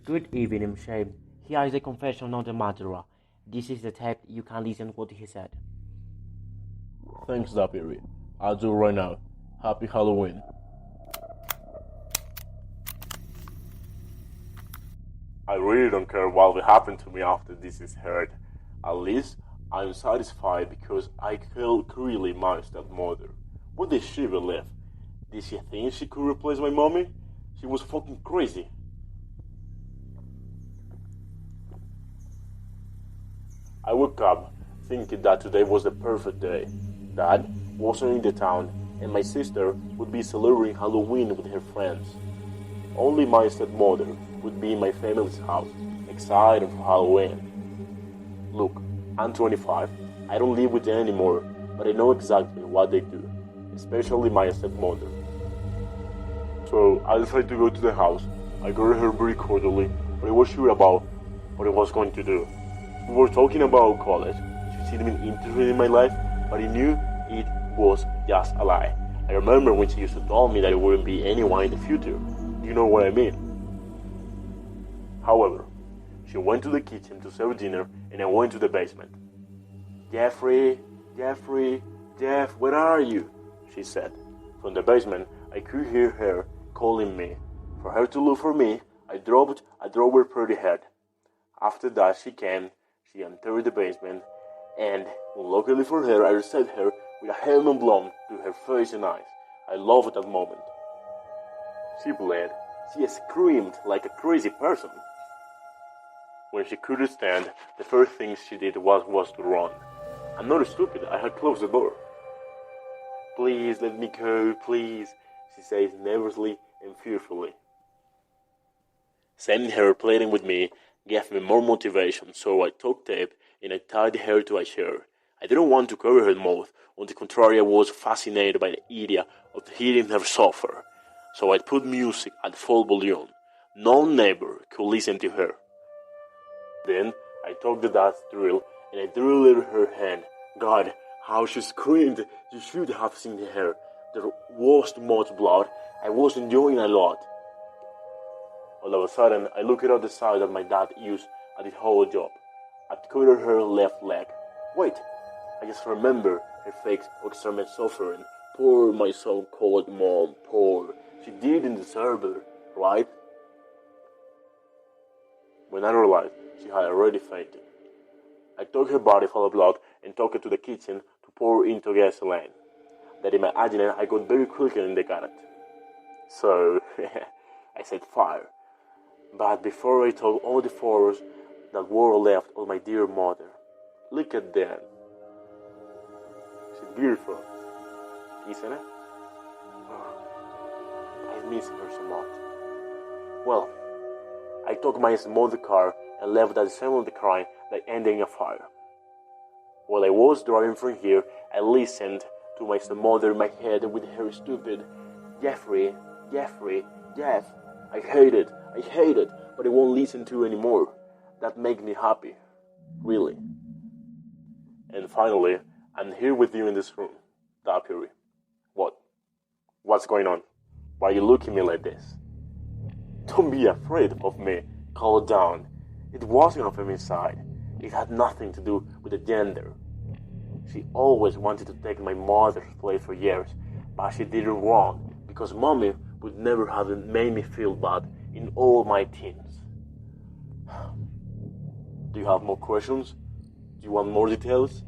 Good evening, Shane. Here is a confession on the murderer. This is the tape. You can listen what he said. Thanks, Deputy. I'll do it right now. Happy Halloween. I really don't care what will happen to me after this is heard. At least I'm satisfied because I killed clearly my stepmother. What did she believe? Did she think she could replace my mommy? She was fucking crazy. I woke up thinking that today was the perfect day. Dad wasn't in the town and my sister would be celebrating Halloween with her friends. Only my stepmother would be in my family's house, excited for Halloween. Look, I'm 25. I don't live with them anymore, but I know exactly what they do, especially my stepmother. So I decided to go to the house. I greeted her very cordially, but I was sure about what I was going to do. We were talking about college. She seemed interested in my life, but I knew it was just a lie. I remember when she used to tell me that it wouldn't be anyone in the future. Do you know what I mean? However, she went to the kitchen to serve dinner and I went to the basement. Jeff, where are you? She said. From the basement, I could hear her calling me. For her to look for me, I dropped her pretty head. After that, she entered the basement, and unluckily for her, I received her with a helmet blown to her face and eyes. I loved that moment. She bled. She screamed like a crazy person. When she couldn't stand, the first thing she did was to run. I'm not stupid. I had closed the door. Please let me go, please, she says nervously and fearfully. Seeing her pleading with me gave me more motivation, so I took tape and I tied her to a chair. I didn't want to cover her mouth. On the contrary, I was fascinated by the idea of hearing her suffer. So I put music at full volume. No neighbor could listen to her. Then I took the death drill and I drilled her hand. God, how she screamed. You should have seen her. There was too much blood. I was enjoying a lot. All of a sudden, I looked at the side that my dad used at his whole job. I cut her left leg. Wait, I just remember her face of extreme suffering. Poor my so-called mom, poor. She didn't deserve it, right? When I realized she had already fainted, I took her body full of blood and took it to the kitchen to pour into gasoline. Then imagining I got very quickly in the garage. So, I set fire. But before I took all the flowers that were left of my dear mother. Look at them. She's beautiful, isn't it? I miss her so much. Well, I took my small car and left at the center of the crime that ended in a fire. While I was driving from here, I listened to my stepmother in my head with her stupid, Jeff. I hate it, but I won't listen to anymore. That makes me happy, really. And finally, I'm here with you in this room, Deputy. What? What's going on? Why are you looking at me like this? Don't be afraid of me. Calm down. It wasn't from inside. It had nothing to do with the gender. She always wanted to take my mother's place for years, but she did it wrong because mommy would never have made me feel bad in all my teens. Do you have more questions? Do you want more details?